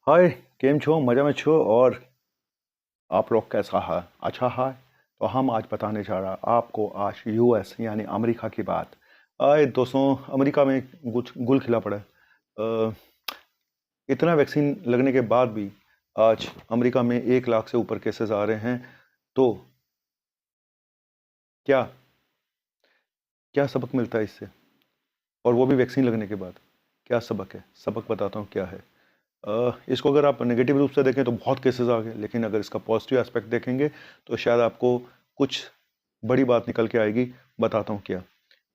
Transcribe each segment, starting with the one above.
हाय, केम छो? मजा में छो? और आप लोग कैसा है? अच्छा है। तो हम आज बताने जा रहा आपको आज यूएस यानी अमेरिका की बात। आए दोस्तों, अमेरिका में कुछ गुल खिला पड़ा है। इतना वैक्सीन लगने के बाद भी आज अमेरिका में 1 लाख से ऊपर केसेस आ रहे हैं। तो क्या क्या सबक मिलता है इससे? और वो भी वैक्सीन लगने के बाद। क्या सबक है? सबक बताता हूँ क्या है। इसको अगर आप नेगेटिव रूप से देखें तो बहुत केसेस आ गए, लेकिन अगर इसका पॉजिटिव एस्पेक्ट देखेंगे तो शायद आपको कुछ बड़ी बात निकल के आएगी। बताता हूँ क्या।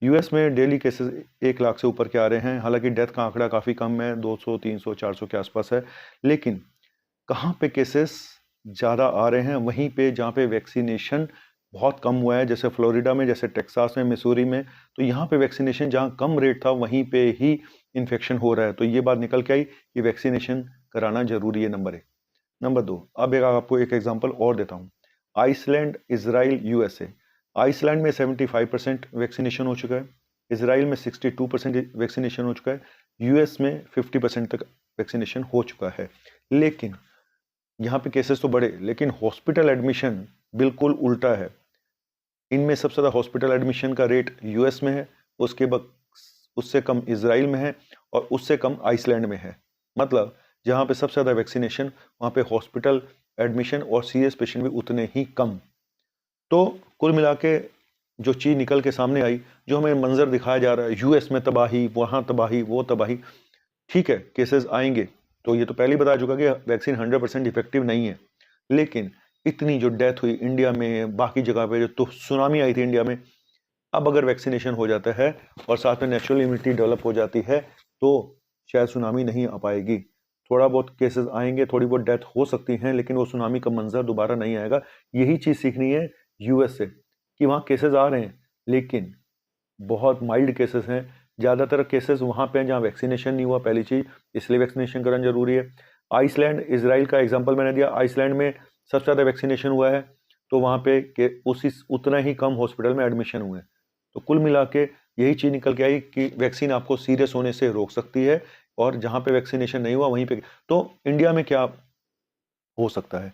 यूएस में डेली केसेस 1 लाख से ऊपर के आ रहे हैं। हालांकि डेथ का आंकड़ा काफ़ी कम है, 200 300 400 के आसपास है। लेकिन कहाँ पे केसेस ज़्यादा आ रहे हैं? वहीं पे जहाँ पे वैक्सीनेशन बहुत कम हुआ है, जैसे फ्लोरिडा में, जैसे टेक्सास में, मिसूरी में। तो यहाँ पे वैक्सीनेशन जहाँ कम रेट था वहीं पे ही इन्फेक्शन हो रहा है। तो ये बात निकल के आई कि वैक्सीनेशन कराना जरूरी है, नंबर 1। नंबर 2, अब आपको एक एग्जांपल और देता हूँ। Iceland, Israel, USA. आइसलैंड में 75% वैक्सीनेशन हो चुका है, इसराइल में 62% वैक्सीनेशन हो चुका है, यूएस में 50% तक वैक्सीनेशन हो चुका है। लेकिन यहाँ पे केसेस तो बढ़े, लेकिन हॉस्पिटल एडमिशन बिल्कुल उल्टा है। इनमें सबसे ज़्यादा हॉस्पिटल एडमिशन का रेट यूएस में है, उसके बाद उससे कम इसराइल में है, और उससे कम आइसलैंड में है। मतलब जहाँ पे सबसे ज़्यादा वैक्सीनेशन, वहाँ पे हॉस्पिटल एडमिशन और सीरियस पेशेंट भी उतने ही कम। तो कुल मिला के जो चीज़ निकल के सामने आई, जो हमें मंजर दिखाया जा रहा है, यूएस में तबाही, वहाँ तबाही, वो तबाही। ठीक है, केसेस आएंगे, तो ये तो पहले ही बता चुका कि वैक्सीन 100% इफेक्टिव नहीं है। लेकिन इतनी जो डेथ हुई इंडिया में, बाकी जगह पे जो तो सुनामी आई थी इंडिया में, अब अगर वैक्सीनेशन हो जाता है और साथ में नेचुरल इम्यूनिटी डेवलप हो जाती है तो शायद सुनामी नहीं आ पाएगी। थोड़ा बहुत केसेस आएंगे, थोड़ी बहुत डेथ हो सकती हैं, लेकिन वो सुनामी का मंजर दोबारा नहीं आएगा। यही चीज़ सीखनी है यूएस से, कि वहाँ केसेस आ रहे हैं लेकिन बहुत माइल्ड केसेस हैं। ज़्यादातर केसेस वहाँ पे हैं जहाँ वैक्सीनेशन नहीं हुआ, पहली चीज़, इसलिए वैक्सीनेशन कराना जरूरी है। आइसलैंड, इसराइल का एग्जांपल मैंने दिया। आइसलैंड में सबसे ज़्यादा वैक्सीनेशन हुआ है, तो वहाँ पे उसी उतना ही कम हॉस्पिटल में एडमिशन हुए। तो कुल मिला के यही चीज़ निकल के आई कि वैक्सीन आपको सीरियस होने से रोक सकती है, और जहाँ पे वैक्सीनेशन नहीं हुआ वहीं पे। तो इंडिया में क्या हो सकता है?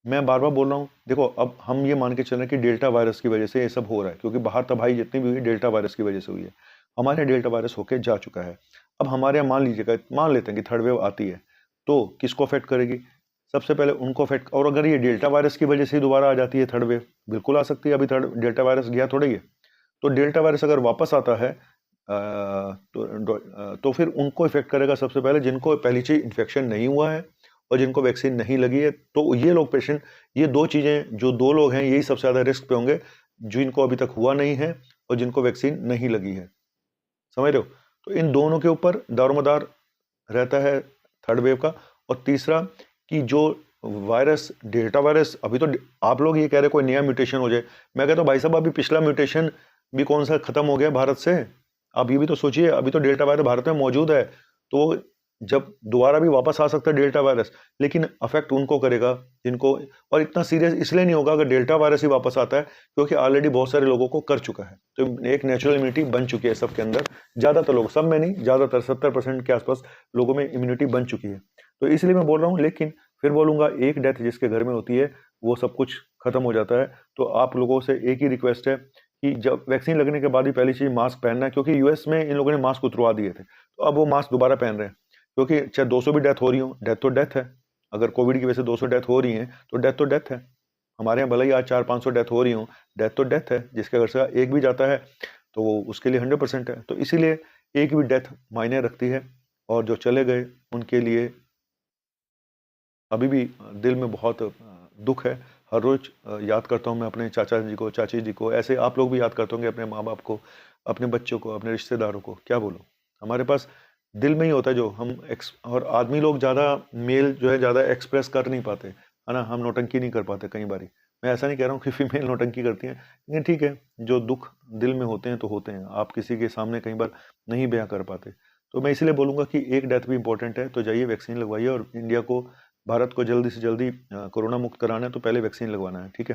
मैं बार बार बोल रहा हूँ, देखो, अब हम ये मान के चल रहे हैं कि डेल्टा वायरस की वजह से ये सब हो रहा है, क्योंकि बाहर तबाही जितनी भी हुई डेल्टा वायरस की वजह से हुई है। हमारे यहाँ डेल्टा वायरस होके जा चुका है। अब हमारे यहाँ मान लेते हैं कि थर्ड वेव आती है, तो किसको अफेक्ट करेगी? सबसे पहले उनको अफेक्ट। और अगर ये डेल्टा वायरस की वजह से ही दोबारा आ जाती है थर्ड वेव, बिल्कुल आ सकती है। अभी थर्ड डेल्टा वायरस गया थोड़ा ही है। तो डेल्टा वायरस अगर वापस आता है तो फिर उनको इफेक्ट करेगा सबसे पहले, जिनको पहली चीज इन्फेक्शन नहीं हुआ है और जिनको वैक्सीन नहीं लगी है। तो ये लोग पेशेंट, ये दो चीजें, जो दो लोग हैं, यही सबसे ज्यादा रिस्क पे होंगे, जिनको अभी तक हुआ नहीं है और जिनको वैक्सीन नहीं लगी है। समझ रहे हो? तो इन दोनों के ऊपर दारोमदार रहता है थर्ड वेव का। और तीसरा, कि जो वायरस, डेल्टा वायरस, अभी तो आप लोग ये कह रहे कोई नया म्यूटेशन हो जाए। मैं कहता हूँ भाई साहब, अभी पिछला म्यूटेशन भी कौन सा खत्म हो गया भारत से? आप ये भी तो सोचिए, अभी तो डेल्टा वायरस भारत में मौजूद है। तो जब दोबारा भी वापस आ सकता है डेल्टा वायरस, लेकिन अफेक्ट उनको करेगा जिनको, और इतना सीरियस इसलिए नहीं होगा अगर डेल्टा वायरस ही वापस आता है, क्योंकि ऑलरेडी बहुत सारे लोगों को कर चुका है। तो एक नेचुरल इम्यूनिटी बन चुकी है सबके अंदर। ज्यादातर लोग, सब में नहीं, ज्यादातर 70% के आसपास लोगों में इम्यूनिटी बन चुकी है। तो इसलिए मैं बोल रहा हूँ। लेकिन फिर बोलूंगा, एक डेथ जिसके घर में होती है वो सब कुछ खत्म हो जाता है। तो आप लोगों से एक ही रिक्वेस्ट है कि जब वैक्सीन लगने के बाद ही पहली चीज मास्क पहनना है, क्योंकि यूएस में इन लोगों ने मास्क उतरवा दिए थे, तो अब वो मास्क दोबारा पहन रहे हैं। क्योंकि चाहे 200 भी डेथ हो रही हो, डेथ तो डेथ है। अगर कोविड की वजह से 200 डेथ हो रही है तो डेथ है। हमारे यहाँ भले ही आज 400-500 डेथ हो रही हो, डेथ तो डेथ है। जिसके घर से एक भी जाता है तो वो उसके लिए 100% है। तो इसीलिए एक भी डेथ मायने रखती है, और जो चले गए उनके लिए अभी भी दिल में बहुत दुख है। हर रोज याद करता हूँ मैं अपने चाचा जी को, चाची जी को। ऐसे आप लोग भी याद करते होंगे अपने माँ बाप को, अपने बच्चों को, अपने रिश्तेदारों को। क्या बोलो, हमारे पास दिल में ही होता है जो हम और आदमी लोग ज़्यादा, मेल जो है ज़्यादा एक्सप्रेस कर नहीं पाते, है ना। हम नौटंकी नहीं कर पाते कई बारी। मैं ऐसा नहीं कह रहा हूँ कि फीमेल नौटंकी करती हैं, लेकिन ठीक है, जो दुख दिल में होते हैं तो होते हैं, आप किसी के सामने कई बार नहीं बयां कर पाते। तो मैं इसलिए बोलूँगा कि एक डेथ भी इंपॉर्टेंट है, तो जाइए वैक्सीन लगवाइए। और इंडिया को, भारत को जल्दी से जल्दी कोरोना मुक्त कराना है तो पहले वैक्सीन लगवाना है, ठीक है।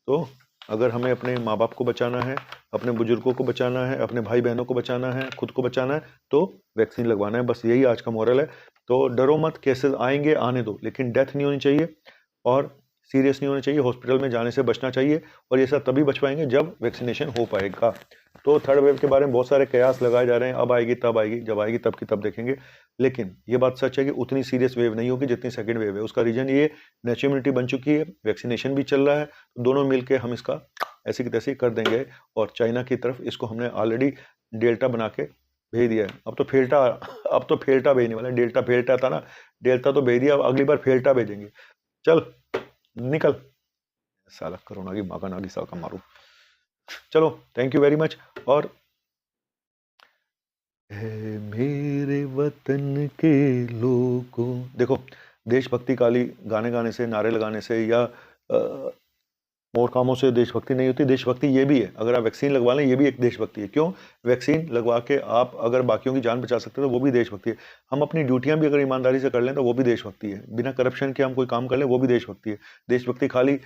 तो अगर हमें अपने माँ बाप को बचाना है, अपने बुजुर्गों को बचाना है, अपने भाई बहनों को बचाना है, खुद को बचाना है, तो वैक्सीन लगवाना है। बस यही आज का मोरल है। तो डरो मत, केसेस आएंगे, आने दो, लेकिन डेथ नहीं होनी चाहिए और सीरियस नहीं होना चाहिए, हॉस्पिटल में जाने से बचना चाहिए। और ये सब तभी बच पाएंगे जब वैक्सीनेशन हो पाएगा। तो थर्ड वेव के बारे में बहुत सारे कयास लगाए जा रहे हैं, अब आएगी तब आएगी, जब आएगी तब की तब देखेंगे। लेकिन ये बात सच है कि उतनी सीरियस वेव नहीं होगी जितनी सेकेंड वेव है। उसका रीजन ये नेचुरल इम्यूनिटी बन चुकी है, वैक्सीनेशन भी चल रहा है, तो दोनों मिलकर हम इसका ऐसी की तैसी कर देंगे। और चाइना की तरफ इसको हमने ऑलरेडी डेल्टा बना के भेज दिया है। अब तो फेल्टा भेजने वाला है। डेल्टा फेल्टा था ना, डेल्टा तो भेज दिया, अब अगली बार फेल्टा भेजेंगे। चल निकल, साला कोरोना की माँ का नागी साल का मारू। चलो, थैंक यू वेरी मच। और है मेरे वतन के लोगों, देखो देशभक्ति काली गाने गाने से, नारे लगाने से या और कामों से देशभक्ति नहीं होती। देशभक्ति ये भी है, अगर आप वैक्सीन लगवा लें, ये भी एक देशभक्ति है। क्यों? वैक्सीन लगवा के आप अगर बाकियों की जान बचा सकते हैं तो वो भी देशभक्ति है। हम अपनी ड्यूटियां भी अगर ईमानदारी से कर लें तो वो भी देशभक्ति है। बिना करप्शन के हम कोई काम कर लें, वो भी देशभक्ति है। देशभक्ति खाली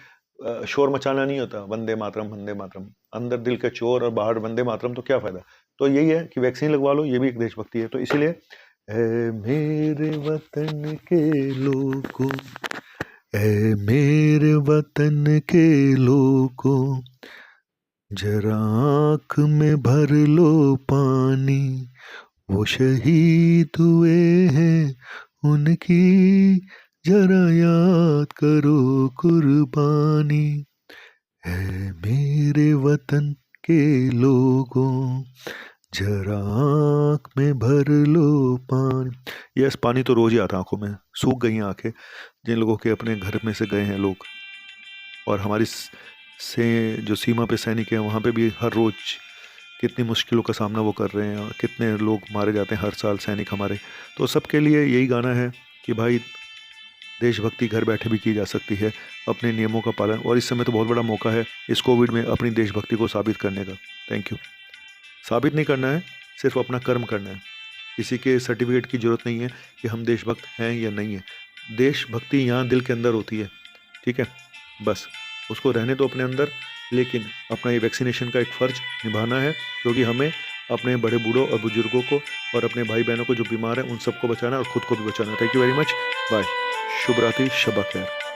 शोर मचाना नहीं होता, वंदे मातरम वंदे मातरम, अंदर दिल के चोर और बाहर वंदे मातरम, तो क्या फायदा। तो यही है कि वैक्सीन लगवा लो, ये भी एक देशभक्ति है। तो इसीलिए है मेरे वतन के लोगों, ऐ मेरे वतन के लोगों, जरा आँख में भर लो पानी, वो शहीद हुए हैं उनकी जरा याद करो कुर्बानी। है मेरे वतन के लोगों, जरा आँख में भर लो पानी। यस, पानी तो रोज ही आता आंखों में, सूख गई हैं आंखें जिन लोगों के अपने घर में से गए हैं लोग। और हमारी से जो सीमा पे सैनिक हैं, वहाँ पे भी हर रोज कितनी मुश्किलों का सामना वो कर रहे हैं और कितने लोग मारे जाते हैं हर साल सैनिक हमारे। तो सबके लिए यही गाना है कि भाई देशभक्ति घर बैठे भी की जा सकती है, अपने नियमों का पालन। और इस समय तो बहुत बड़ा मौका है इस कोविड में अपनी देशभक्ति को साबित करने का। Thank you. साबित नहीं करना है, सिर्फ अपना कर्म करना है। किसी के सर्टिफिकेट की ज़रूरत नहीं है कि हम देशभक्त हैं या नहीं है। देशभक्ति यहाँ दिल के अंदर होती है, ठीक है। बस उसको रहने दो अपने अंदर, लेकिन अपना ये वैक्सीनेशन का एक फ़र्ज निभाना है, क्योंकि हमें अपने बड़े बूढ़ों और बुजुर्गों को और अपने भाई बहनों को जो बीमार हैं उन सबको बचाना है और ख़ुद को भी बचाना है। Thank you very much, bye, शुभ रात्रि, शब खैर।